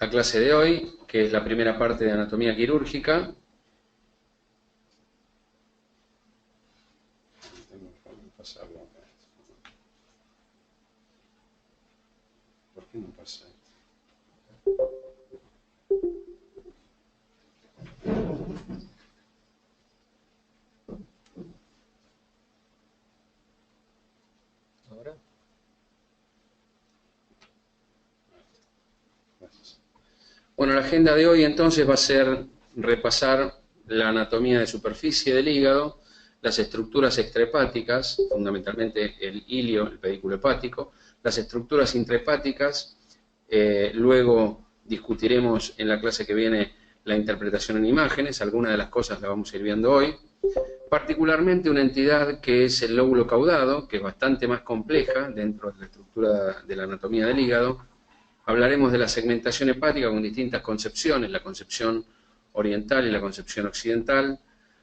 la clase de hoy, que es la primera parte de anatomía quirúrgica. ¿Por qué no pasa esto? ¿Ahora? Bueno, la agenda de hoy entonces va a ser repasar la anatomía de superficie del hígado, las estructuras extrahepáticas, fundamentalmente el ilio, el pedículo hepático, las estructuras intrahepáticas, luego discutiremos en la clase que viene la interpretación en imágenes, algunas de las cosas las vamos a ir viendo hoy, particularmente una entidad que es el lóbulo caudado, que es bastante más compleja dentro de la estructura de la anatomía del hígado. Hablaremos de la segmentación hepática con distintas concepciones, la concepción oriental y la concepción occidental,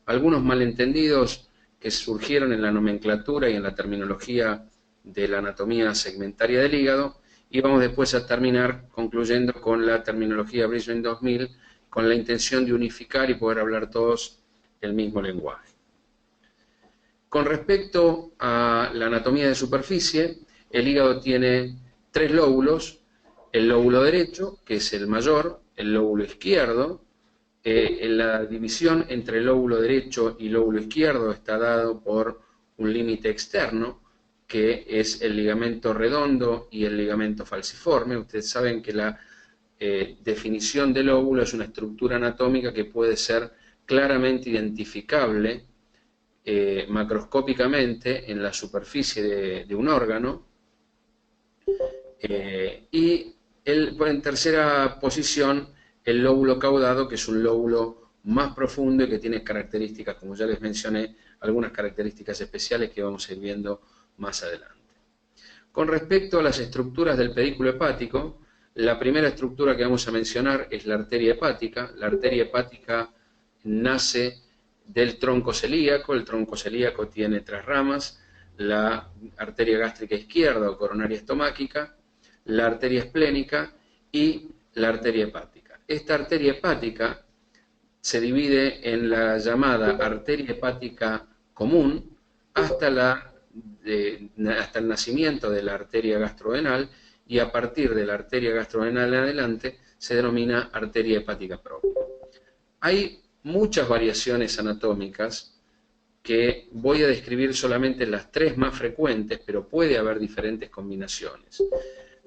algunos malentendidos que surgieron en la nomenclatura y en la terminología de la anatomía segmentaria del hígado, y vamos después a terminar concluyendo con la terminología Brisbane 2000, con la intención de unificar y poder hablar todos el mismo lenguaje. Con respecto a la anatomía de superficie, el hígado tiene tres lóbulos: el lóbulo derecho, que es el mayor, el lóbulo izquierdo. En la división entre el lóbulo derecho y lóbulo izquierdo está dado por un límite externo, que es el ligamento redondo y el ligamento falciforme. Ustedes saben que la definición del lóbulo es una estructura anatómica que puede ser claramente identificable macroscópicamente en la superficie de un órgano, y en tercera posición el lóbulo caudado, que es un lóbulo más profundo y que tiene características, como ya les mencioné, algunas características especiales que vamos a ir viendo más adelante. Con respecto a las estructuras del pedículo hepático, la primera estructura que vamos a mencionar es la arteria hepática. La arteria hepática nace del tronco celíaco. El tronco celíaco tiene tres ramas: la arteria gástrica izquierda o coronaria estomáquica, la arteria esplénica y la arteria hepática. Esta arteria hepática se divide en la llamada arteria hepática común hasta el nacimiento de la arteria gastrodenal, y a partir de la arteria gastrodenal en adelante se denomina arteria hepática propia. Hay muchas variaciones anatómicas que voy a describir solamente las tres más frecuentes, pero puede haber diferentes combinaciones.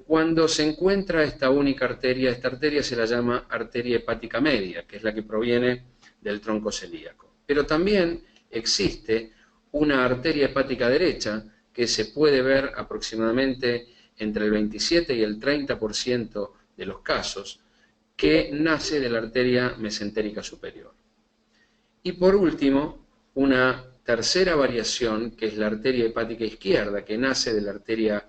Cuando se encuentra esta única arteria, esta arteria se la llama arteria hepática media, que es la que proviene del tronco celíaco. Pero también existe una arteria hepática derecha, que se puede ver aproximadamente entre el 27 y el 30% de los casos, que nace de la arteria mesentérica superior. Y por último, una tercera variación, que es la arteria hepática izquierda, que nace de la arteria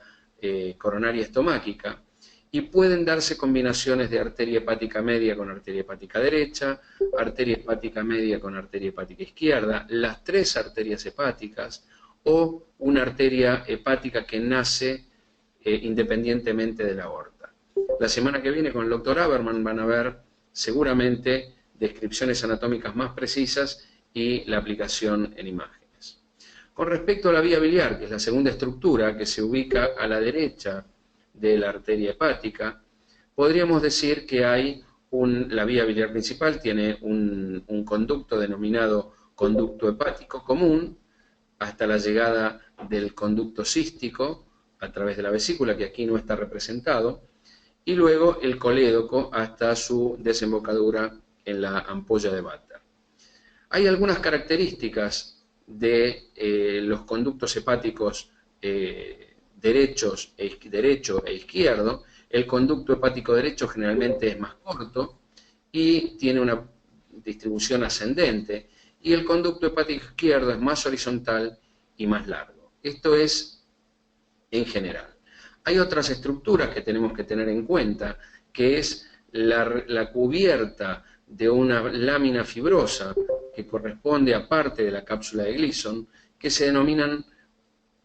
coronaria estomáquica, y pueden darse combinaciones de arteria hepática media con arteria hepática derecha, arteria hepática media con arteria hepática izquierda, las tres arterias hepáticas, o una arteria hepática que nace independientemente de la aorta. La semana que viene con el doctor Haberman van a ver seguramente descripciones anatómicas más precisas y la aplicación en imágenes. Con respecto a la vía biliar, que es la segunda estructura que se ubica a la derecha de la arteria hepática, podríamos decir que la vía biliar principal tiene un conducto denominado conducto hepático común hasta la llegada del conducto cístico a través de la vesícula, que aquí no está representado, y luego el colédoco hasta su desembocadura en la ampolla de Vater. Hay algunas características de los conductos hepáticos derecho e izquierdo. El conducto hepático derecho generalmente es más corto y tiene una distribución ascendente, y el conducto hepático izquierdo es más horizontal y más largo. Esto es en general. Hay otras estructuras que tenemos que tener en cuenta, que es la cubierta de una lámina fibrosa que corresponde a parte de la cápsula de Gleason, que se denominan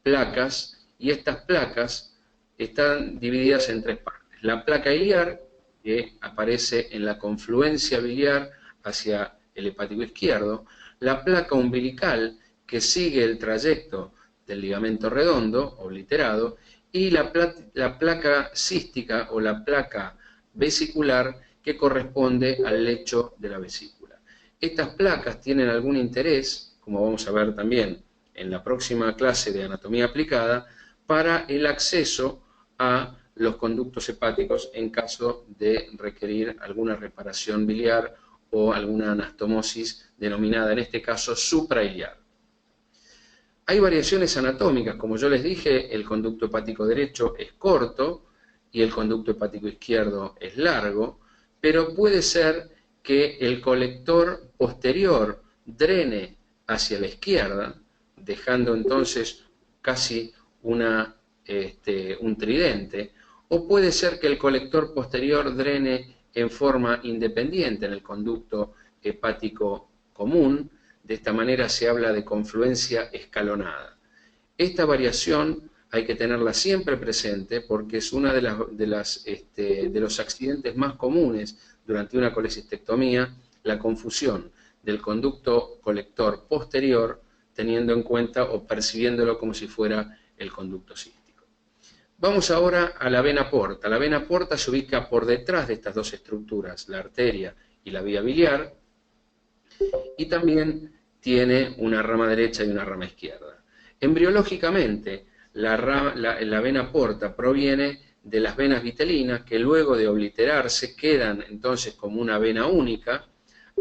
placas, y estas placas están divididas en tres partes: la placa iliar, que aparece en la confluencia biliar hacia el hepático izquierdo, la placa umbilical que sigue el trayecto del ligamento redondo, obliterado, y la placa cística o la placa vesicular que corresponde al lecho de la vesícula. Estas placas tienen algún interés, como vamos a ver también en la próxima clase de anatomía aplicada, para el acceso a los conductos hepáticos en caso de requerir alguna reparación biliar o alguna anastomosis denominada en este caso suprailiar. Hay variaciones anatómicas, como yo les dije, el conducto hepático derecho es corto y el conducto hepático izquierdo es largo, pero puede ser que el colector posterior drene hacia la izquierda, dejando entonces casi un tridente, o puede ser que el colector posterior drene en forma independiente en el conducto hepático común. De esta manera se habla de confluencia escalonada. Esta variación hay que tenerla siempre presente porque es uno de los accidentes más comunes durante una colecistectomía, la confusión del conducto colector posterior teniendo en cuenta o percibiéndolo como si fuera el conducto cístico. Vamos ahora a la vena porta. La vena porta se ubica por detrás de estas dos estructuras, la arteria y la vía biliar, y también tiene una rama derecha y una rama izquierda. Embriológicamente, la vena porta proviene de las venas vitelinas que luego de obliterarse quedan entonces como una vena única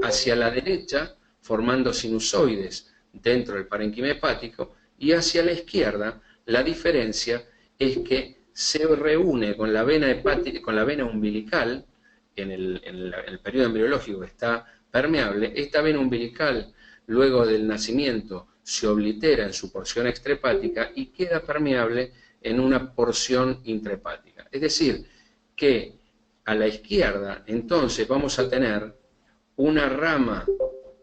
hacia la derecha formando sinusoides dentro del parénquima hepático y hacia la izquierda la diferencia es que se reúne con la vena hepática, con la vena umbilical en el periodo embriológico que está permeable. Esta vena umbilical luego del nacimiento se oblitera en su porción extrahepática y queda permeable en una porción intrahepática. Es decir, que a la izquierda entonces vamos a tener una rama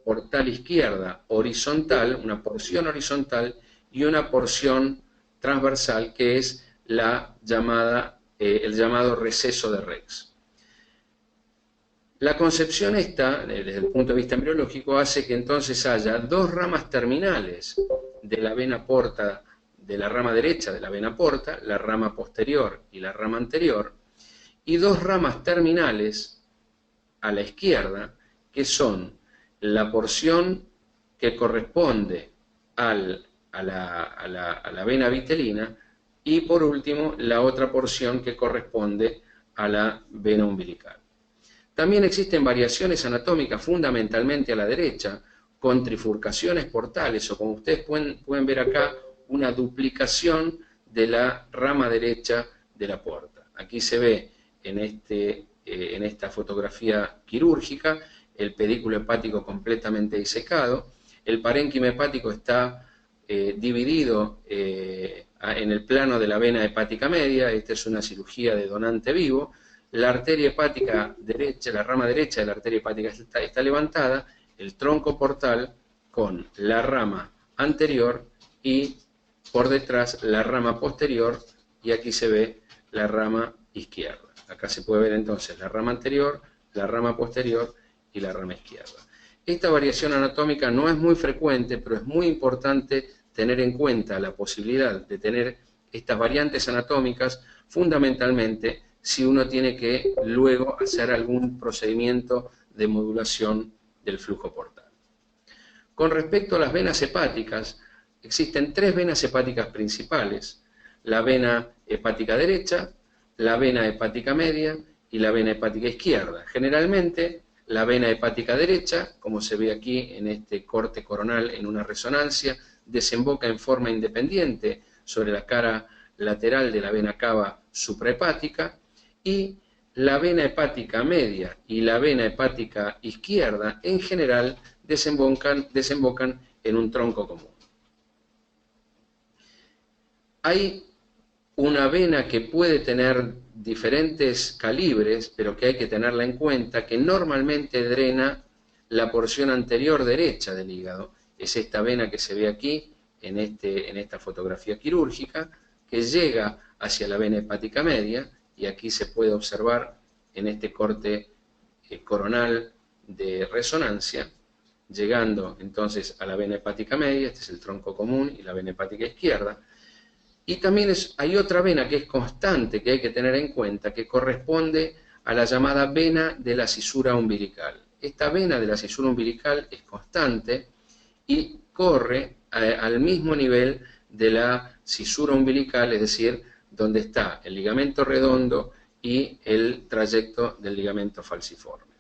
portal izquierda horizontal, una porción horizontal y una porción transversal que es el llamado receso de Rex. La concepción esta, desde el punto de vista embriológico, hace que entonces haya dos ramas terminales de la vena porta, de la rama derecha de la vena porta, la rama posterior y la rama anterior, y dos ramas terminales a la izquierda, que son la porción que corresponde a la vena vitelina y por último la otra porción que corresponde a la vena umbilical. También existen variaciones anatómicas fundamentalmente a la derecha, con trifurcaciones portales, o como ustedes pueden ver acá, una duplicación de la rama derecha de la porta. Aquí se ve en esta fotografía quirúrgica el pedículo hepático completamente disecado, el parénquima hepático está dividido en el plano de la vena hepática media. Esta es una cirugía de donante vivo. La arteria hepática derecha, la rama derecha de la arteria hepática está levantada, el tronco portal con la rama anterior y por detrás la rama posterior, y aquí se ve la rama izquierda. Acá se puede ver entonces la rama anterior, la rama posterior y la rama izquierda. Esta variación anatómica no es muy frecuente, pero es muy importante tener en cuenta la posibilidad de tener estas variantes anatómicas, fundamentalmente si uno tiene que luego hacer algún procedimiento de modulación del flujo portal. Con respecto a las venas hepáticas, existen tres venas hepáticas principales: la vena hepática derecha, la vena hepática media y la vena hepática izquierda. Generalmente, la vena hepática derecha, como se ve aquí en este corte coronal en una resonancia, desemboca en forma independiente sobre la cara lateral de la vena cava suprahepática, y la vena hepática media y la vena hepática izquierda en general desembocan en un tronco común. Hay una vena que puede tener diferentes calibres, pero que hay que tenerla en cuenta, que normalmente drena la porción anterior derecha del hígado. Es esta vena que se ve aquí en esta fotografía quirúrgica, que llega hacia la vena hepática media, y aquí se puede observar en este corte coronal de resonancia, llegando entonces a la vena hepática media. Este es el tronco común y la vena hepática izquierda. Y también hay otra vena que es constante, que hay que tener en cuenta, que corresponde a la llamada vena de la cisura umbilical. Esta vena de la cisura umbilical es constante y corre al mismo nivel de la cisura umbilical, es decir, donde está el ligamento redondo y el trayecto del ligamento falciforme.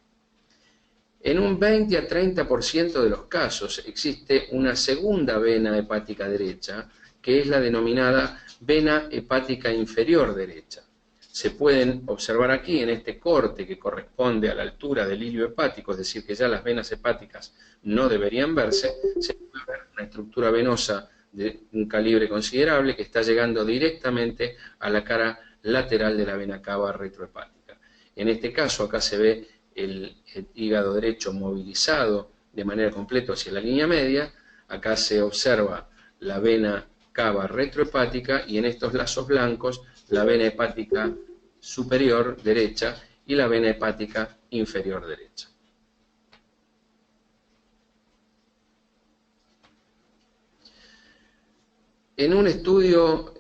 En un 20 a 30% de los casos existe una segunda vena hepática derecha, que es la denominada vena hepática inferior derecha. Se pueden observar aquí en este corte que corresponde a la altura del hilio hepático, es decir, que ya las venas hepáticas no deberían verse, se puede ver una estructura venosa de un calibre considerable que está llegando directamente a la cara lateral de la vena cava retrohepática. En este caso acá se ve el hígado derecho movilizado de manera completa hacia la línea media, acá se observa la vena cava retrohepática y en estos lazos blancos la vena hepática superior derecha y la vena hepática inferior derecha. En un estudio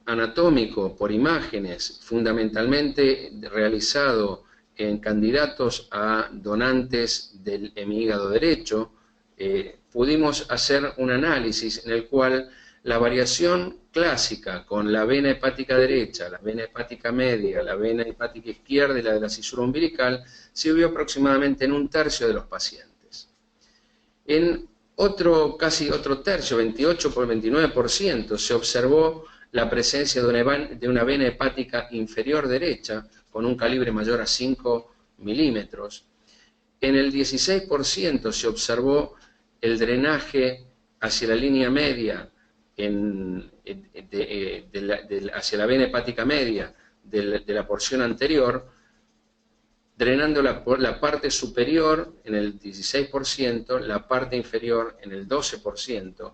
anatómico por imágenes, fundamentalmente realizado en candidatos a donantes del hemihígado derecho, pudimos hacer un análisis en el cual la variación clásica con la vena hepática derecha, la vena hepática media, la vena hepática izquierda y la de la cisura umbilical se vio aproximadamente en un tercio de los pacientes. En casi otro tercio, 28 por 29%, se observó la presencia de una vena hepática inferior derecha con un calibre mayor a 5 milímetros. En el 16% se observó el drenaje hacia la línea media, hacia la vena hepática media de la porción anterior, drenando la parte superior en el 16%, la parte inferior en el 12%,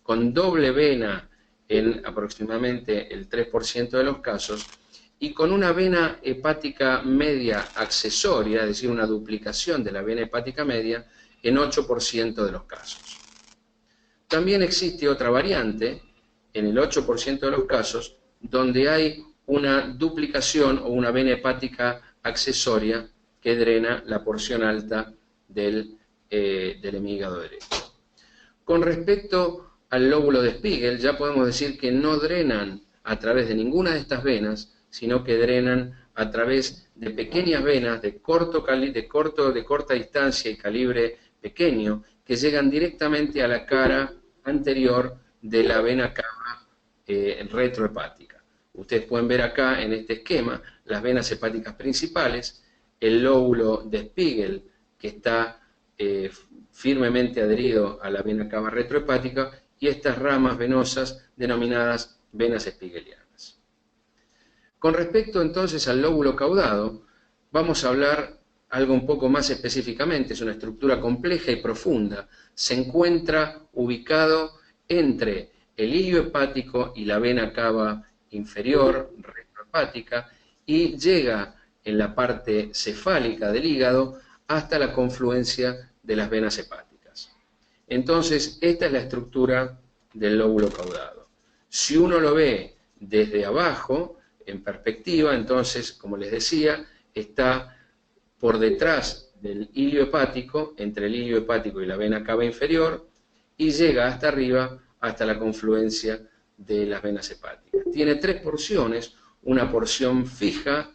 con doble vena en aproximadamente el 3% de los casos, y con una vena hepática media accesoria, es decir, una duplicación de la vena hepática media, en 8% de los casos. También existe otra variante, en el 8% de los casos, donde hay una duplicación o una vena hepática accesoria que drena la porción alta del hemihígado derecho. Con respecto al lóbulo de Spiegel, ya podemos decir que no drenan a través de ninguna de estas venas, sino que drenan a través de pequeñas venas de corta distancia y calibre pequeño, que llegan directamente a la cara anterior de la vena cava retrohepática. Ustedes pueden ver acá en este esquema las venas hepáticas principales, el lóbulo de Spiegel, que está firmemente adherido a la vena cava retrohepática, y estas ramas venosas denominadas venas spiegelianas. Con respecto entonces al lóbulo caudado, vamos a hablar algo un poco más específicamente. Es una estructura compleja y profunda. Se encuentra ubicado entre el hilio hepático y la vena cava inferior retrohepática y llega en la parte cefálica del hígado hasta la confluencia de las venas hepáticas. Entonces, esta es la estructura del lóbulo caudado. Si uno lo ve desde abajo, en perspectiva, entonces, como les decía, está por detrás del hilio hepático, entre el hilio hepático y la vena cava inferior, y llega hasta arriba, hasta la confluencia de las venas hepáticas. Tiene tres porciones: una porción fija,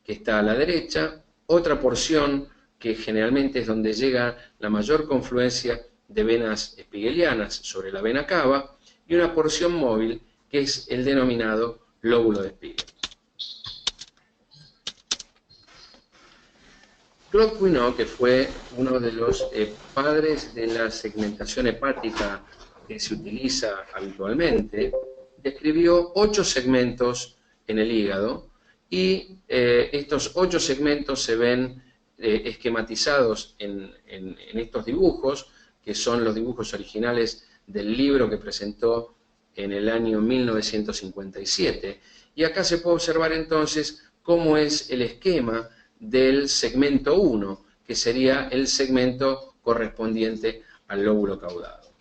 que está a la derecha, otra porción que generalmente es donde llega la mayor confluencia de venas spiegelianas sobre la vena cava, y una porción móvil, que es el denominado lóbulo de Spiegel. Claude Quinault, que fue uno de los padres de la segmentación hepática que se utiliza habitualmente, describió 8 segmentos en el hígado, y estos 8 segmentos se ven esquematizados en estos dibujos, que son los dibujos originales del libro que presentó en el año 1957, y acá se puede observar entonces cómo es el esquema del segmento 1, que sería el segmento correspondiente al lóbulo caudado.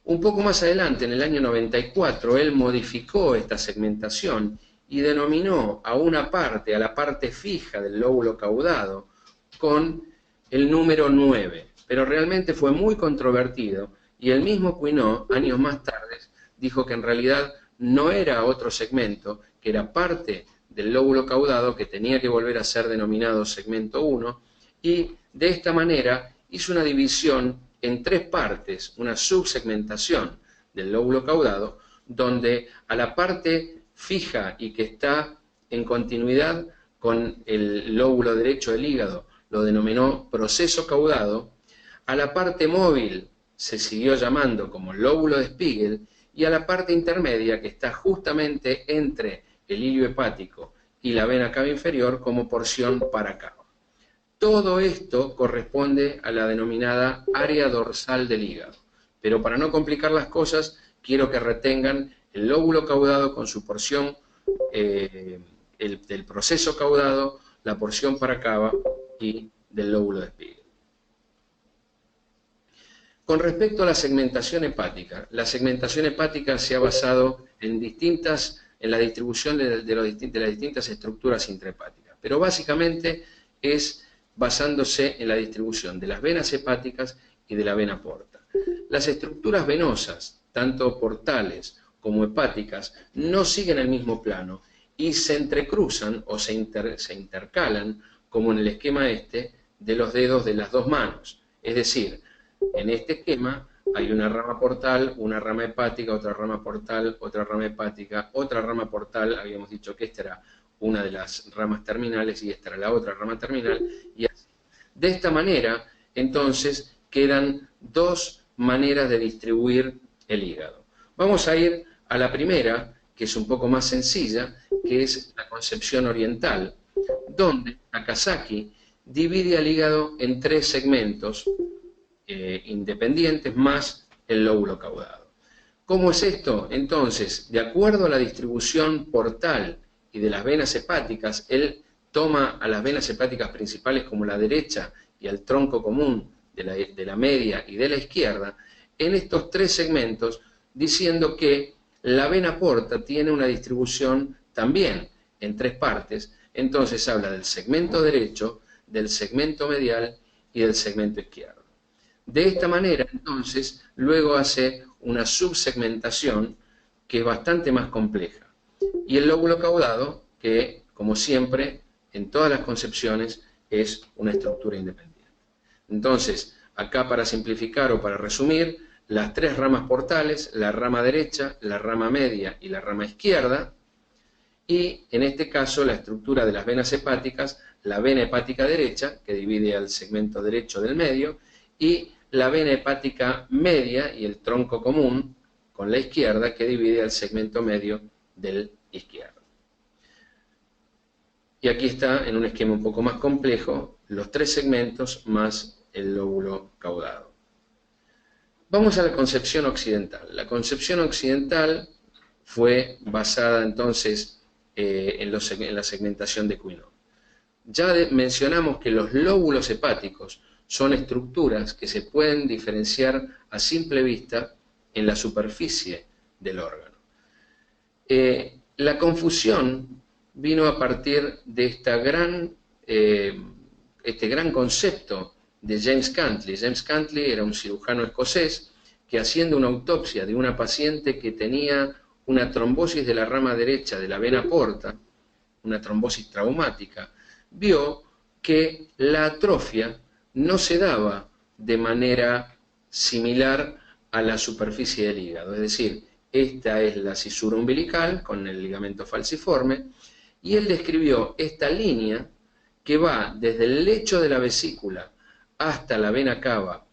Un poco más adelante, en el año 94, él modificó esta segmentación y denominó a una parte, a la parte fija del lóbulo caudado, con el número 9. Pero realmente fue muy controvertido y el mismo Quinault, años más tarde, dijo que en realidad no era otro segmento, que era parte del lóbulo caudado que tenía que volver a ser denominado segmento 1, y de esta manera hizo una división en 3 partes, una subsegmentación del lóbulo caudado, donde a la parte fija y que está en continuidad con el lóbulo derecho del hígado lo denominó proceso caudado, a la parte móvil se siguió llamando como lóbulo de Spiegel, y a la parte intermedia, que está justamente entre el hilio hepático y la vena cava inferior, como porción para cava. Todo esto corresponde a la denominada área dorsal del hígado. Pero para no complicar las cosas, quiero que retengan el lóbulo caudado con su porción del proceso caudado, la porción para cava y del lóbulo de Spiegel. Con respecto a la segmentación hepática se ha basado en la distribución de las distintas estructuras intrahepáticas, pero básicamente es basándose en la distribución de las venas hepáticas y de la vena porta. Las estructuras venosas, tanto portales como hepáticas, no siguen el mismo plano y se entrecruzan o se intercalan, como en el esquema de los dedos de las 2 manos. Es decir, en este esquema hay una rama portal, una rama hepática, otra rama portal, otra rama hepática, otra rama portal. Habíamos dicho que esta era una de las ramas terminales y esta era la otra rama terminal. Y así. De esta manera, entonces, quedan 2 maneras de distribuir el hígado. Vamos a ir a la primera, que es un poco más sencilla, que es la concepción oriental, donde Takasaki divide al hígado en 3 segmentos independientes más el lóbulo caudado. ¿Cómo es esto? Entonces, de acuerdo a la distribución portal y de las venas hepáticas, él toma a las venas hepáticas principales como la derecha y al tronco común de la media y de la izquierda, en estos 3 segmentos, diciendo que la vena porta tiene una distribución también en 3 partes. Entonces habla del segmento derecho, del segmento medial y del segmento izquierdo. De esta manera, entonces, luego hace una subsegmentación que es bastante más compleja. Y el lóbulo caudado, que, como siempre, en todas las concepciones, es una estructura independiente. Entonces, acá para simplificar o para resumir, las 3 ramas portales, la rama derecha, la rama media y la rama izquierda, y en este caso la estructura de las venas hepáticas, la vena hepática derecha, que divide al segmento derecho del medio, y la vena hepática media y el tronco común con la izquierda, que divide al segmento medio del izquierdo. Y aquí está, en un esquema un poco más complejo, los 3 segmentos más el lóbulo caudado. Vamos a la concepción occidental. La concepción occidental fue basada entonces en la segmentación de Quinault. Ya mencionamos que los lóbulos hepáticos son estructuras que se pueden diferenciar a simple vista en la superficie del órgano. La confusión vino a partir de este gran concepto de James Cantley. James Cantley era un cirujano escocés que, haciendo una autopsia de una paciente que tenía una trombosis de la rama derecha de la vena porta, una trombosis traumática, vio que la atrofia no se daba de manera similar a la superficie del hígado. Es decir, esta es la cisura umbilical con el ligamento falciforme, y él describió esta línea que va desde el lecho de la vesícula hasta la vena cava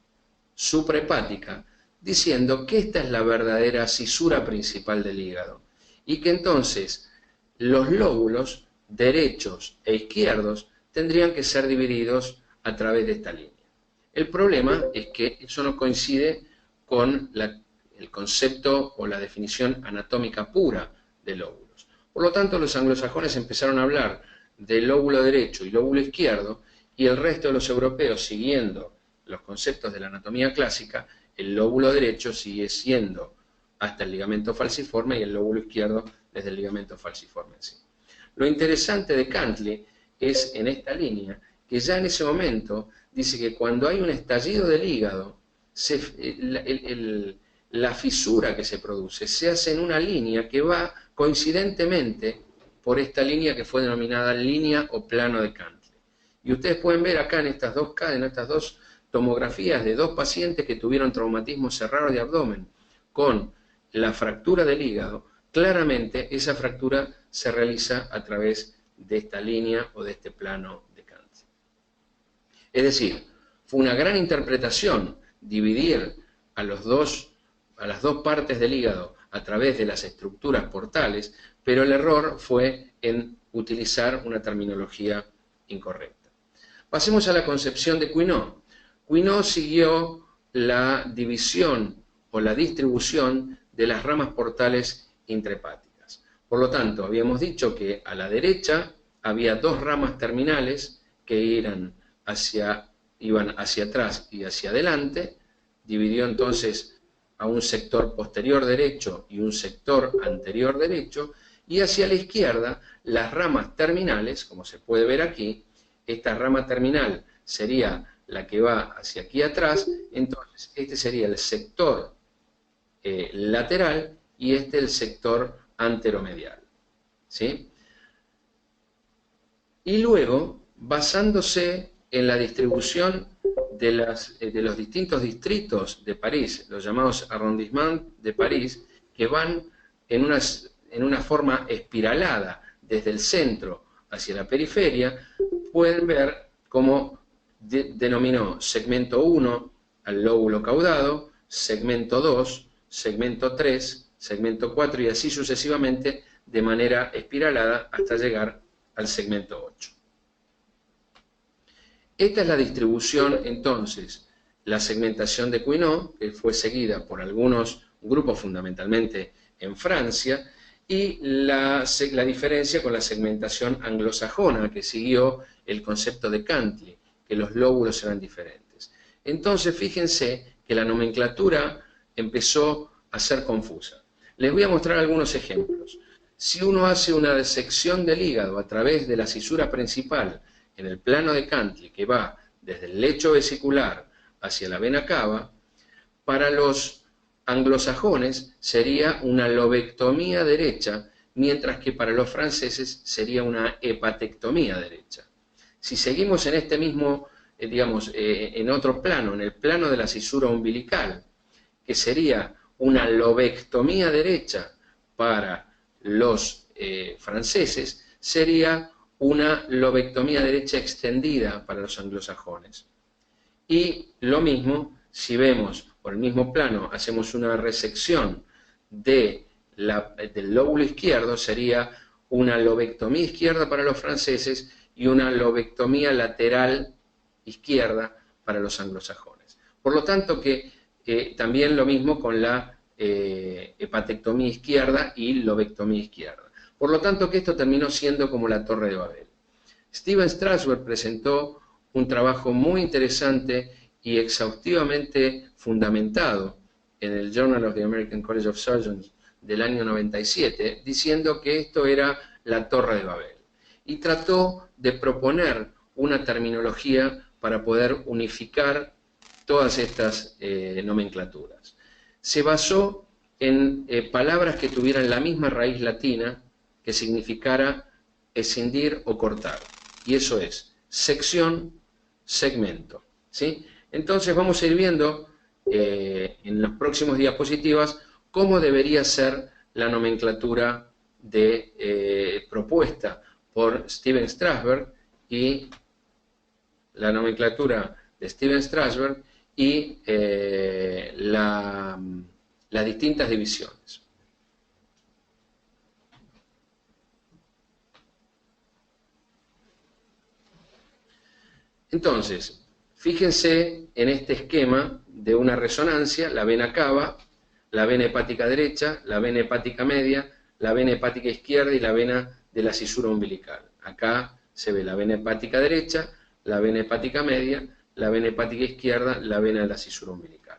suprahepática, diciendo que esta es la verdadera cisura principal del hígado, y que entonces los lóbulos derechos e izquierdos tendrían que ser divididos a través de esta línea. El problema es que eso no coincide con el concepto o la definición anatómica pura de lóbulos. Por lo tanto, los anglosajones empezaron a hablar del lóbulo derecho y lóbulo izquierdo, y el resto de los europeos, siguiendo los conceptos de la anatomía clásica, el lóbulo derecho sigue siendo hasta el ligamento falciforme y el lóbulo izquierdo desde el ligamento falciforme en sí. Lo interesante de Cantley es en esta línea que ya en ese momento dice que cuando hay un estallido del hígado, la fisura que se produce se hace en una línea que va coincidentemente por esta línea que fue denominada línea o plano de Cantley. Y ustedes pueden ver acá en estas dos tomografías de dos pacientes que tuvieron traumatismo cerrado de abdomen con la fractura del hígado, claramente esa fractura se realiza a través de esta línea o de este plano de Cantley. Es decir, fue una gran interpretación dividir a las dos partes del hígado a través de las estructuras portales, pero el error fue en utilizar una terminología incorrecta. Pasemos a la concepción de Quinault. Quinault siguió la división o la distribución de las ramas portales intrahepáticas. Por lo tanto, habíamos dicho que a la derecha había dos ramas terminales que iban hacia atrás y hacia adelante, dividió entonces a un sector posterior derecho y un sector anterior derecho, y hacia la izquierda las ramas terminales, como se puede ver aquí, esta rama terminal sería la que va hacia aquí atrás, entonces este sería el sector lateral y este el sector anteromedial, ¿sí? Y luego, basándose en la distribución de los distintos distritos de París, los llamados arrondissements de París, que van en una forma espiralada desde el centro hacia la periferia, pueden ver cómo denominó segmento 1 al lóbulo caudado, segmento 2, segmento 3, segmento 4 y así sucesivamente de manera espiralada hasta llegar al segmento 8. Esta es la distribución entonces, la segmentación de Quinault, que fue seguida por algunos grupos fundamentalmente en Francia, y la diferencia con la segmentación anglosajona, que siguió el concepto de Cantley, que los lóbulos eran diferentes. Entonces, fíjense que la nomenclatura empezó a ser confusa. Les voy a mostrar algunos ejemplos. Si uno hace una disección del hígado a través de la cisura principal en el plano de Cantley, que va desde el lecho vesicular hacia la vena cava, para los anglosajones sería una lobectomía derecha, mientras que para los franceses sería una hepatectomía derecha. Si seguimos en este mismo, en otro plano, en el plano de la cisura umbilical, que sería una lobectomía derecha para los franceses, sería una lobectomía derecha extendida para los anglosajones. Y lo mismo, si vemos por el mismo plano, hacemos una resección del lóbulo izquierdo, sería una lobectomía izquierda para los franceses y una lobectomía lateral izquierda para los anglosajones. Por lo tanto, también lo mismo con la hepatectomía izquierda y lobectomía izquierda. Por lo tanto, que esto terminó siendo como la Torre de Babel. Steven Strasberg presentó un trabajo muy interesante y exhaustivamente fundamentado en el Journal of the American College of Surgeons del año 97, diciendo que esto era la Torre de Babel. Y trató de proponer una terminología para poder unificar todas estas nomenclaturas. Se basó en palabras que tuvieran la misma raíz latina, que significara escindir o cortar. Y eso es sección, segmento, ¿sí? Entonces vamos a ir viendo en las próximas diapositivas cómo debería ser la nomenclatura propuesta por Steven Strasberg y la nomenclatura de Steven Strasberg y las distintas divisiones. Entonces, fíjense en este esquema de una resonancia, la vena cava, la vena hepática derecha, la vena hepática media, la vena hepática izquierda y la vena de la cisura umbilical. Acá se ve la vena hepática derecha, la vena hepática media, la vena hepática izquierda, la vena de la cisura umbilical.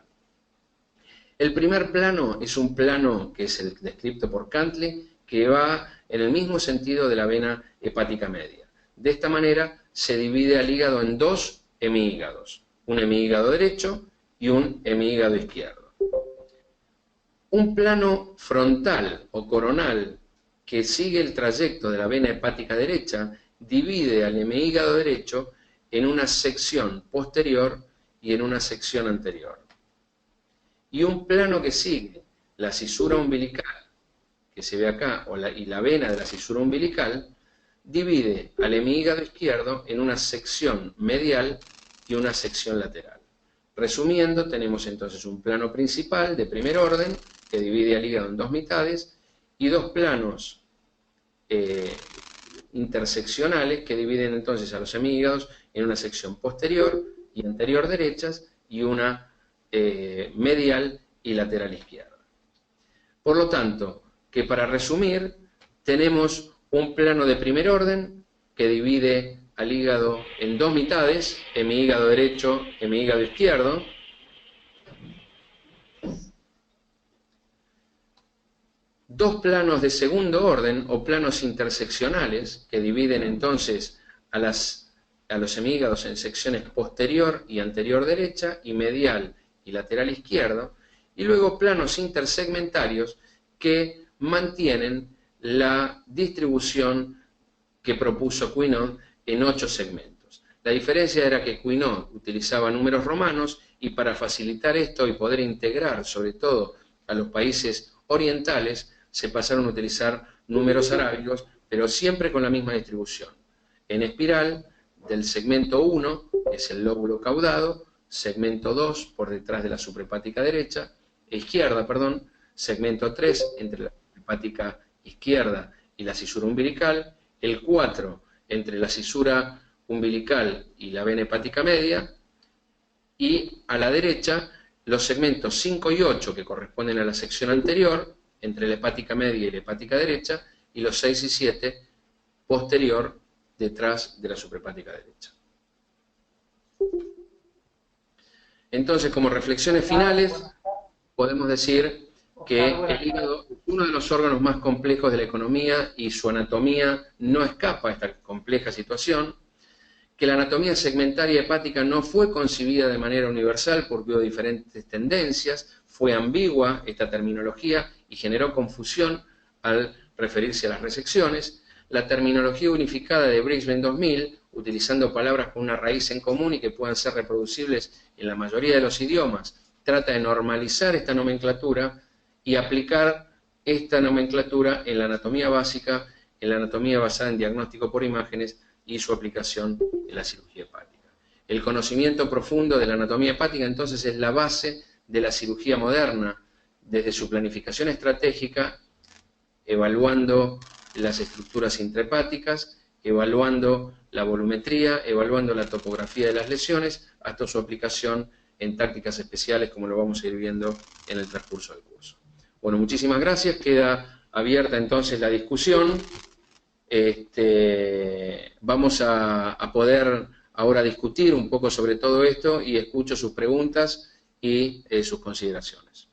El primer plano es un plano que es el descrito por Cantley, que va en el mismo sentido de la vena hepática media. De esta manera se divide al hígado en dos hemihígados, un hemihígado derecho y un hemihígado izquierdo. Un plano frontal o coronal que sigue el trayecto de la vena hepática derecha divide al hemihígado derecho en una sección posterior y en una sección anterior. Y un plano que sigue la cisura umbilical, que se ve acá, y la vena de la cisura umbilical, divide al hemihígado izquierdo en una sección medial y una sección lateral. Resumiendo, tenemos entonces un plano principal de primer orden, que divide al hígado en dos mitades, y dos planos interseccionales que dividen entonces a los hemihígados en una sección posterior y anterior derechas y una medial y lateral izquierda. Por lo tanto, que para resumir, tenemos un plano de primer orden que divide al hígado en dos mitades, hemihígado derecho, hemihígado izquierdo. Dos planos de segundo orden o planos interseccionales que dividen entonces a los hemígados en secciones posterior y anterior derecha y medial y lateral izquierdo, y luego planos intersegmentarios que mantienen la distribución que propuso Quinault en 8 segmentos. La diferencia era que Quinault utilizaba números romanos y para facilitar esto y poder integrar sobre todo a los países orientales se pasaron a utilizar números arábigos, pero siempre con la misma distribución. En espiral, del segmento 1, que es el lóbulo caudado, segmento 2 por detrás de la suprahepática derecha, izquierda, perdón, segmento 3 entre la hepática izquierda y la cisura umbilical, el 4 entre la cisura umbilical y la vena hepática media, y a la derecha los segmentos 5 y 8 que corresponden a la sección anterior, entre la hepática media y la hepática derecha, y los 6 y 7 posterior detrás de la suprahepática derecha. Entonces, como reflexiones finales, podemos decir que el hígado es uno de los órganos más complejos de la economía y su anatomía no escapa a esta compleja situación, que la anatomía segmentaria hepática no fue concebida de manera universal porque hubo diferentes tendencias, fue ambigua esta terminología y generó confusión al referirse a las resecciones. La terminología unificada de Brisbane 2000, utilizando palabras con una raíz en común y que puedan ser reproducibles en la mayoría de los idiomas, trata de normalizar esta nomenclatura y aplicar esta nomenclatura en la anatomía básica, en la anatomía basada en diagnóstico por imágenes y su aplicación en la cirugía hepática. El conocimiento profundo de la anatomía hepática entonces es la base de la cirugía moderna, desde su planificación estratégica, evaluando las estructuras intrahepáticas, evaluando la volumetría, evaluando la topografía de las lesiones, hasta su aplicación en tácticas especiales, como lo vamos a ir viendo en el transcurso del curso. Bueno, muchísimas gracias. Queda abierta entonces la discusión. Vamos a poder ahora discutir un poco sobre todo esto y escucho sus preguntas y sus consideraciones.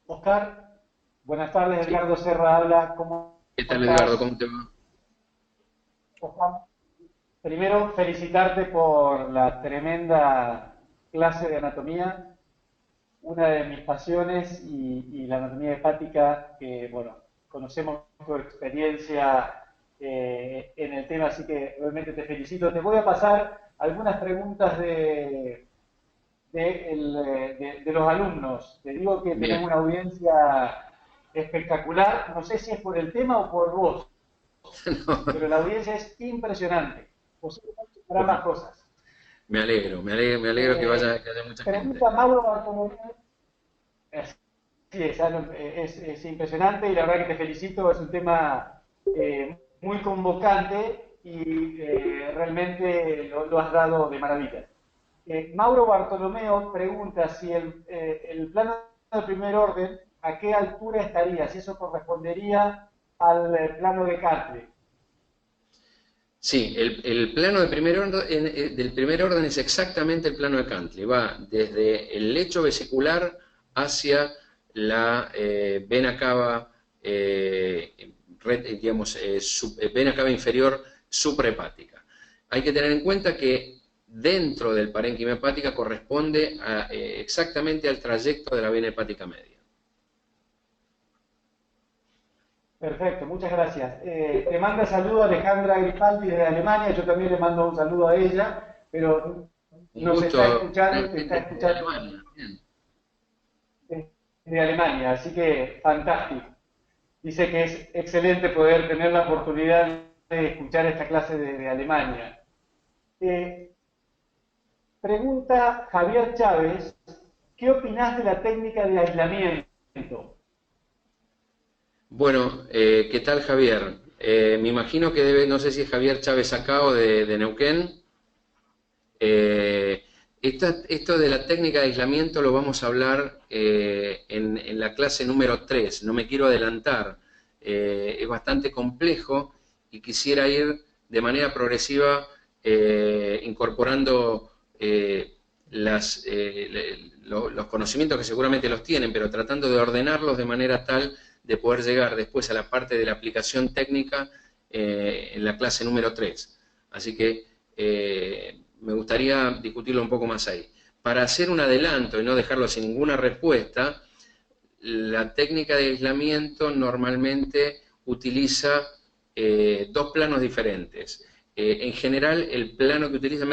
Oscar, buenas tardes, Edgardo Serra habla. ¿Qué tal, Edgardo? ¿Cómo te va? Oscar, primero felicitarte por la tremenda clase de anatomía, una de mis pasiones y la anatomía hepática, que bueno, conocemos tu experiencia en el tema, así que realmente te felicito. Te voy a pasar algunas preguntas de los alumnos. Te digo que tenemos una audiencia espectacular, no sé si es por el tema o por vos, no. Pero la audiencia es impresionante. Posiblemente para más cosas. Me alegro que haya mucha gente. Mauro Bartolomé. Sí, es impresionante y la verdad que te felicito, es un tema muy convocante y realmente lo has dado de maravilla. Mauro Bartolomeo pregunta si el plano de primer orden, ¿a qué altura estaría? Si eso correspondería al plano de Cantley. Sí, el plano de primer orden, del primer orden es exactamente el plano de Cantley. Va desde el lecho vesicular hacia la vena cava, vena cava inferior suprahepática. Hay que tener en cuenta que dentro del parénquima hepática corresponde exactamente al trayecto de la vena hepática media. Perfecto, muchas gracias. Te manda saludo Alejandra Grifaldi desde Alemania, yo también le mando un saludo a ella, pero Un nos gusto está escuchando, te está realmente de escuchando Alemania. Bien. desde Alemania, así que fantástico. Dice que es excelente poder tener la oportunidad de escuchar esta clase de Alemania. Pregunta Javier Chávez, ¿qué opinás de la técnica de aislamiento? Bueno, ¿qué tal Javier? Me imagino que debe, no sé si es Javier Chávez acá o de Neuquén. Esto de la técnica de aislamiento lo vamos a hablar en la clase número 3, no me quiero adelantar, es bastante complejo y quisiera ir de manera progresiva incorporando los conocimientos que seguramente los tienen, pero tratando de ordenarlos de manera tal de poder llegar después a la parte de la aplicación técnica en la clase número 3. Así que me gustaría discutirlo un poco más ahí. Para hacer un adelanto y no dejarlo sin ninguna respuesta, la técnica de aislamiento normalmente utiliza dos planos diferentes. En general, el plano que utiliza,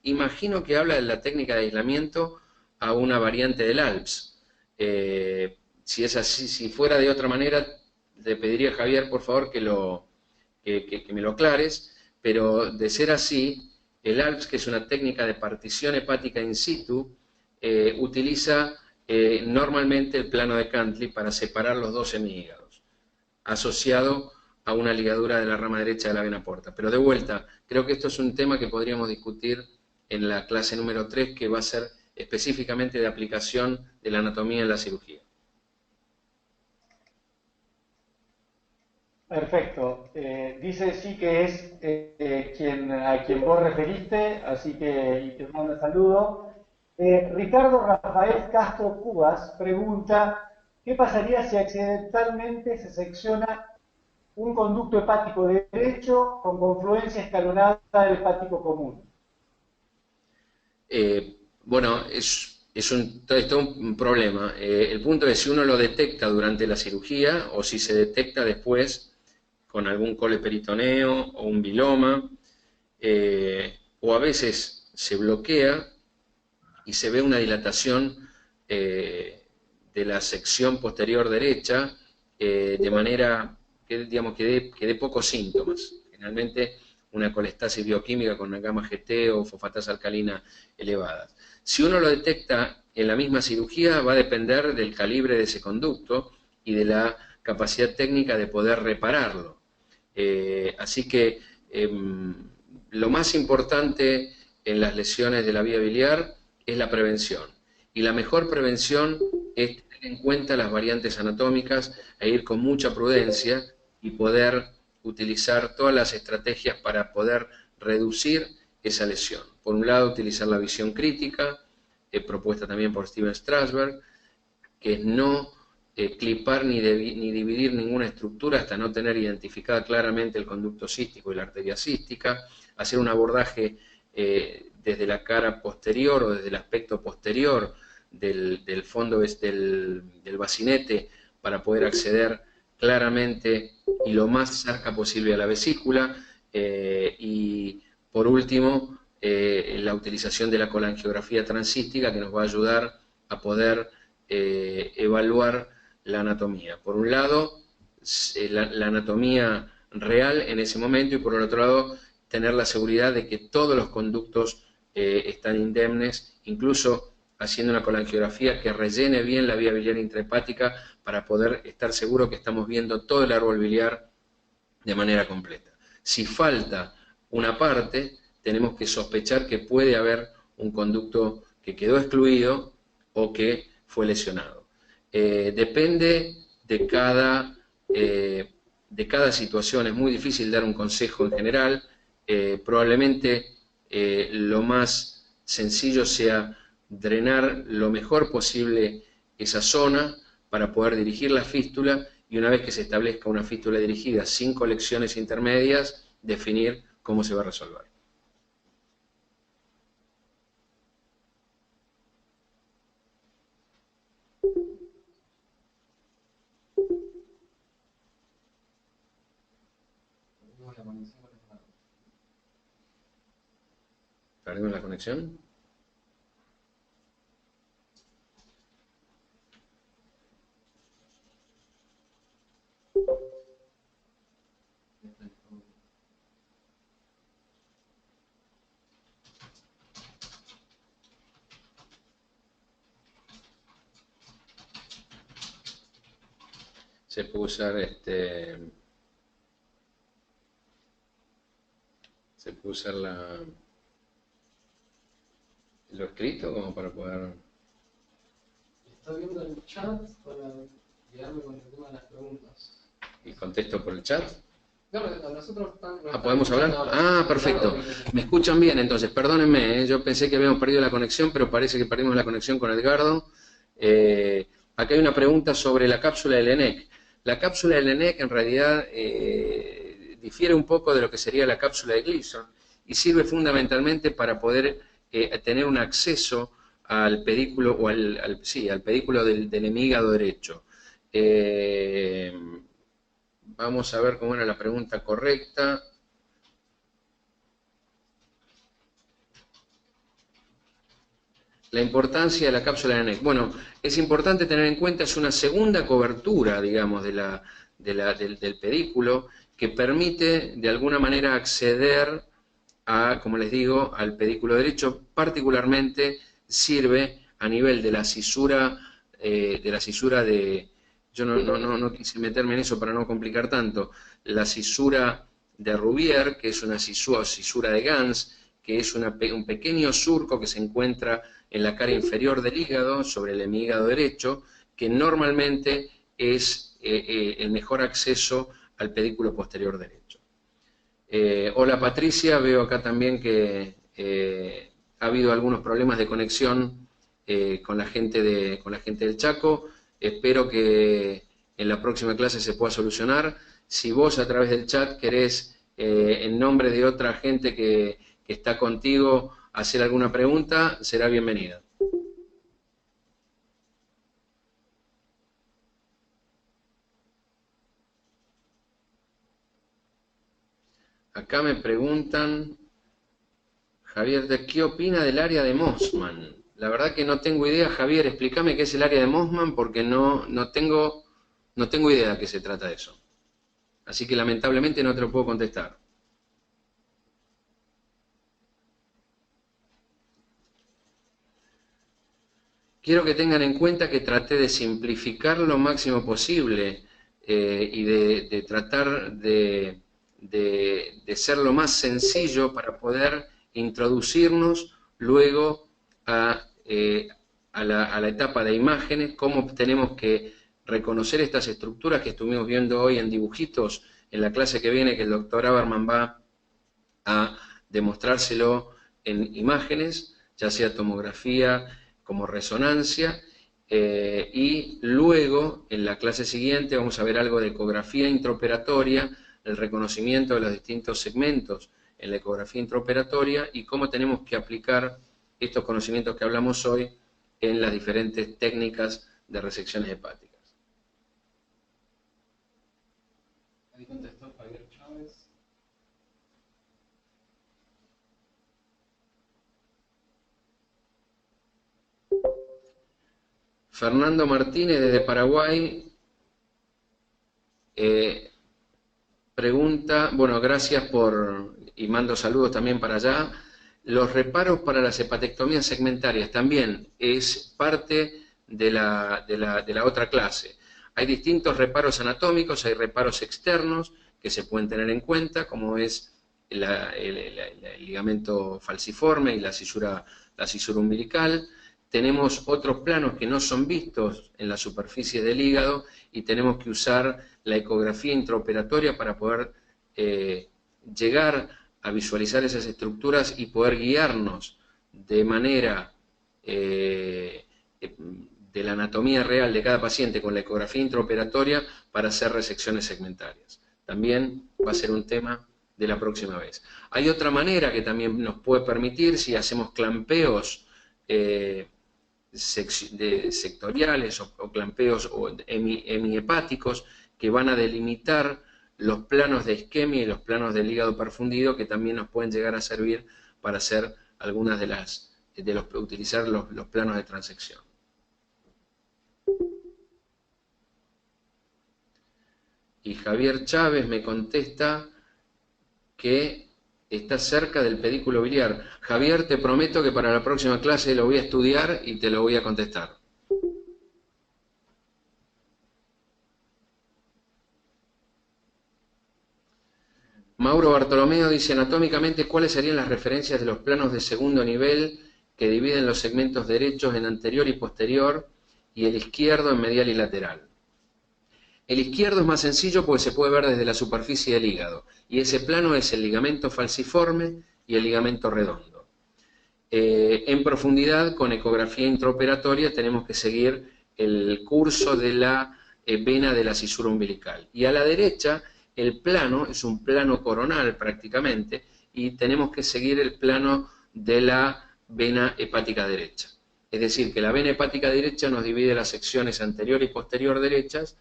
imagino que habla de la técnica de aislamiento a una variante del ALPS. Si es así, si fuera de otra manera, le pediría a Javier, por favor, que me lo aclares, pero de ser así, el ALPS, que es una técnica de partición hepática in situ, utiliza normalmente el plano de Cantley para separar los dos semihígados, asociado a una ligadura de la rama derecha de la vena porta. Pero de vuelta, creo que esto es un tema que podríamos discutir en la clase número 3, que va a ser específicamente de aplicación de la anatomía en la cirugía. Perfecto. Dice sí que es a quien vos referiste, así que y te mando un saludo. Ricardo Rafael Castro Cubas pregunta, ¿qué pasaría si accidentalmente se secciona un conducto hepático derecho con confluencia escalonada del hepático común? Bueno, es todo un problema. El punto es si uno lo detecta durante la cirugía o si se detecta después con algún coleperitoneo o un biloma, o a veces se bloquea y se ve una dilatación de la sección posterior derecha de manera que, digamos, que dé pocos síntomas. Generalmente una colestasis bioquímica con una gamma GT o fosfatasa alcalina elevadas. Si uno lo detecta en la misma cirugía, va a depender del calibre de ese conducto y de la capacidad técnica de poder repararlo. Así que lo más importante en las lesiones de la vía biliar es la prevención. Y la mejor prevención es tener en cuenta las variantes anatómicas e ir con mucha prudencia y poder utilizar todas las estrategias para poder reducir esa lesión. Por un lado, utilizar la visión crítica, propuesta también por Steven Strasberg, que es no clipar ni dividir ninguna estructura hasta no tener identificada claramente el conducto cístico y la arteria cística, hacer un abordaje desde la cara posterior o desde el aspecto posterior del fondo del bacinete para poder acceder claramente y lo más cerca posible a la vesícula, y por último la utilización de la colangiografía transística, que nos va a ayudar a poder evaluar la anatomía. Por un lado, la anatomía real en ese momento, y por el otro lado, tener la seguridad de que todos los conductos están indemnes, incluso haciendo una colangiografía que rellene bien la vía biliar intrahepática para poder estar seguro que estamos viendo todo el árbol biliar de manera completa. Si falta una parte, tenemos que sospechar que puede haber un conducto que quedó excluido o que fue lesionado. Depende de cada situación, es muy difícil dar un consejo en general. Probablemente lo más sencillo sea drenar lo mejor posible esa zona para poder dirigir la fístula, y una vez que se establezca una fístula dirigida sin colecciones intermedias, definir cómo se va a resolver. ¿Perdimos la conexión? Se puede usar se puede usar lo escrito como para poder... Estoy viendo el chat para guiarme con el tema de las preguntas. ¿Y contesto por el chat? No, nosotros ¿podemos hablar? Perfecto. ¿Me escuchan bien entonces? Perdónenme, yo pensé que habíamos perdido la conexión, pero parece que perdimos la conexión con Edgardo. Acá hay una pregunta sobre la cápsula del ENEC. La cápsula del ENEC en realidad difiere un poco de lo que sería la cápsula de Gleason y sirve fundamentalmente para poder tener un acceso al pedículo, o al pedículo del hemígado derecho. Vamos a ver cómo era la pregunta correcta. La importancia de la cápsula de ENEC. Bueno, es importante tener en cuenta, es una segunda cobertura, digamos, del pedículo, que permite de alguna manera acceder a, como les digo, al pedículo derecho. Particularmente sirve a nivel de la cisura yo no quise meterme en eso para no complicar tanto, la cisura de Rubier, que es una cisura de Gans, que es un pequeño surco que se encuentra en la cara inferior del hígado, sobre el hemígado derecho, que normalmente es el mejor acceso al pedículo posterior derecho. Hola Patricia, veo acá también que ha habido algunos problemas de conexión con la gente del Chaco. Espero que en la próxima clase se pueda solucionar. Si vos a través del chat querés, en nombre de otra gente que está contigo, hacer alguna pregunta, será bienvenida. Acá me preguntan, Javier, ¿de qué opina del área de Mossman? La verdad que no tengo idea. Javier, explícame qué es el área de Mossman, porque no tengo idea de qué se trata de eso. Así que lamentablemente no te lo puedo contestar. Quiero que tengan en cuenta que traté de simplificar lo máximo posible y de tratar de ser lo más sencillo para poder introducirnos luego a la etapa de imágenes, cómo tenemos que reconocer estas estructuras que estuvimos viendo hoy en dibujitos en la clase que viene, que el doctor Aberman va a demostrárselo en imágenes, ya sea tomografía como resonancia, y luego en la clase siguiente vamos a ver algo de ecografía intraoperatoria, el reconocimiento de los distintos segmentos en la ecografía intraoperatoria y cómo tenemos que aplicar estos conocimientos que hablamos hoy en las diferentes técnicas de resecciones hepáticas. Ahí contestó Javier Chávez. Fernando Martínez desde Paraguay pregunta, bueno, gracias y mando saludos también para allá. Los reparos para las hepatectomías segmentarias también es parte de la otra clase. Hay distintos reparos anatómicos, hay reparos externos que se pueden tener en cuenta, como es el ligamento falciforme y la cisura umbilical. Tenemos otros planos que no son vistos en la superficie del hígado y tenemos que usar la ecografía intraoperatoria para poder llegar a visualizar esas estructuras y poder guiarnos de manera de la anatomía real de cada paciente con la ecografía intraoperatoria para hacer resecciones segmentarias. También va a ser un tema de la próxima vez. Hay otra manera que también nos puede permitir, si hacemos clampeos sectoriales o clampeos hemiepáticos, que van a delimitar los planos de isquemia y los planos del hígado perfundido, que también nos pueden llegar a servir para hacer algunas utilizar los planos de transección. Y Javier Chávez me contesta que está cerca del pedículo biliar. Javier, te prometo que para la próxima clase lo voy a estudiar y te lo voy a contestar. Mauro Bartolomeo dice, anatómicamente, ¿cuáles serían las referencias de los planos de segundo nivel que dividen los segmentos derechos en anterior y posterior y el izquierdo en medial y lateral? El izquierdo es más sencillo porque se puede ver desde la superficie del hígado, y ese plano es el ligamento falciforme y el ligamento redondo. En profundidad, con ecografía intraoperatoria, tenemos que seguir el curso de la vena de la cisura umbilical. Y a la derecha, el plano es un plano coronal prácticamente, y tenemos que seguir el plano de la vena hepática derecha. Es decir, que la vena hepática derecha nos divide las secciones anterior y posterior derechas,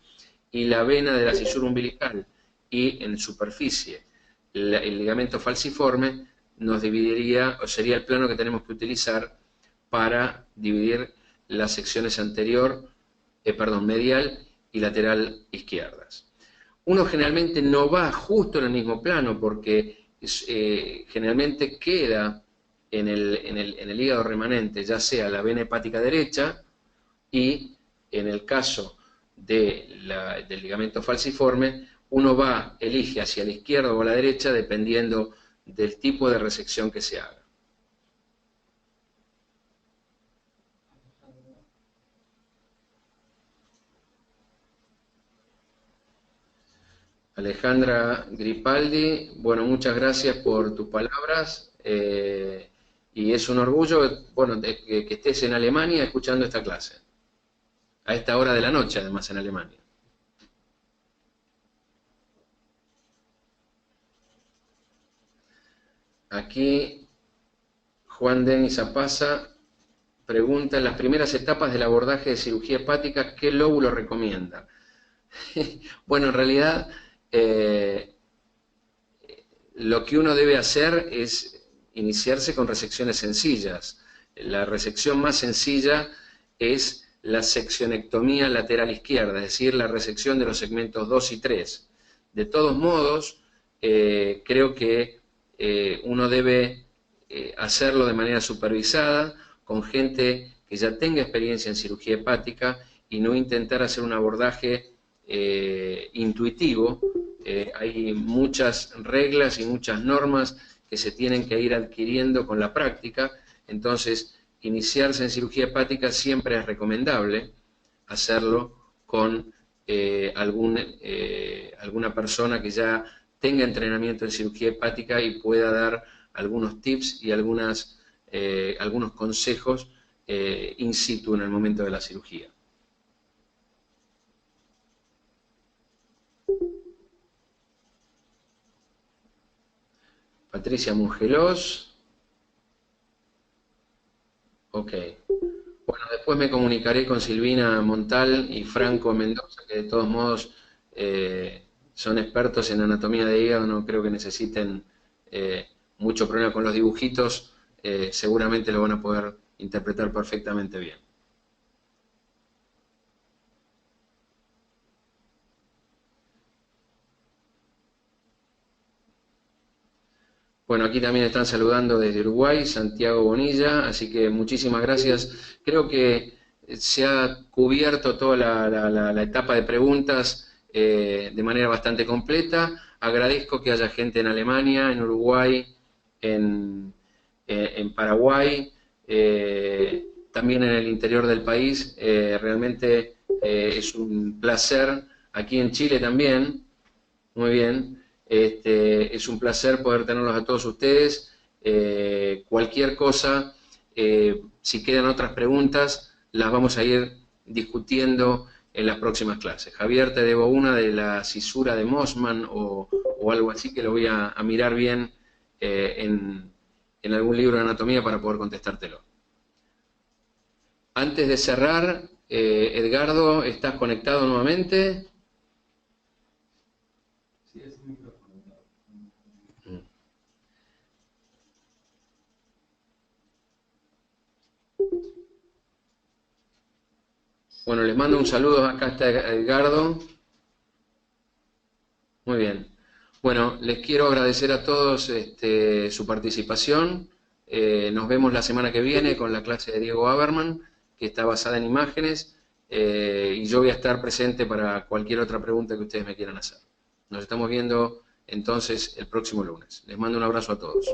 y la vena de la cisura umbilical y en superficie el ligamento falciforme nos dividiría, o sería el plano que tenemos que utilizar para dividir las secciones medial y lateral izquierdas. Uno generalmente no va justo en el mismo plano porque generalmente queda en el hígado remanente, ya sea la vena hepática derecha, y en el caso del ligamento falciforme, uno elige hacia la izquierda o a la derecha dependiendo del tipo de resección que se haga. Alejandra Gripaldi, bueno, muchas gracias por tus palabras, y es un orgullo, bueno, que estés en Alemania escuchando esta clase. A esta hora de la noche, además, en Alemania. Aquí, Juan Denis Apaza pregunta, en las primeras etapas del abordaje de cirugía hepática, ¿qué lóbulo recomienda? Bueno, en realidad, lo que uno debe hacer es iniciarse con resecciones sencillas. La resección más sencilla es la seccionectomía lateral izquierda, es decir, la resección de los segmentos 2 y 3. De todos modos, creo que uno debe hacerlo de manera supervisada, con gente que ya tenga experiencia en cirugía hepática, y no intentar hacer un abordaje intuitivo. Hay muchas reglas y muchas normas que se tienen que ir adquiriendo con la práctica, entonces iniciarse en cirugía hepática siempre es recomendable hacerlo con alguna persona que ya tenga entrenamiento en cirugía hepática y pueda dar algunos tips y algunos consejos in situ en el momento de la cirugía. Patricia Mungelós. Ok. Bueno, después me comunicaré con Silvina Montal y Franco Mendoza, que de todos modos son expertos en anatomía de hígado, no creo que necesiten mucho problema con los dibujitos, seguramente lo van a poder interpretar perfectamente bien. Bueno, aquí también están saludando desde Uruguay, Santiago Bonilla, así que muchísimas gracias. Creo que se ha cubierto toda la etapa de preguntas de manera bastante completa. Agradezco que haya gente en Alemania, en Uruguay, en Paraguay, también en el interior del país. Realmente es un placer. Aquí en Chile también, muy bien. Es un placer poder tenerlos a todos ustedes. Cualquier cosa, si quedan otras preguntas, las vamos a ir discutiendo en las próximas clases. Javier, te debo una de la cisura de Mossman o algo así, que lo voy a mirar bien en algún libro de anatomía para poder contestártelo. Antes de cerrar, Edgardo, ¿estás conectado nuevamente? Sí, es un micrófono. Bueno, les mando un saludo. Acá está Edgardo. Muy bien. Bueno, les quiero agradecer a todos su participación. Nos vemos la semana que viene con la clase de Diego Haberman, que está basada en imágenes, y yo voy a estar presente para cualquier otra pregunta que ustedes me quieran hacer. Nos estamos viendo entonces el próximo lunes. Les mando un abrazo a todos.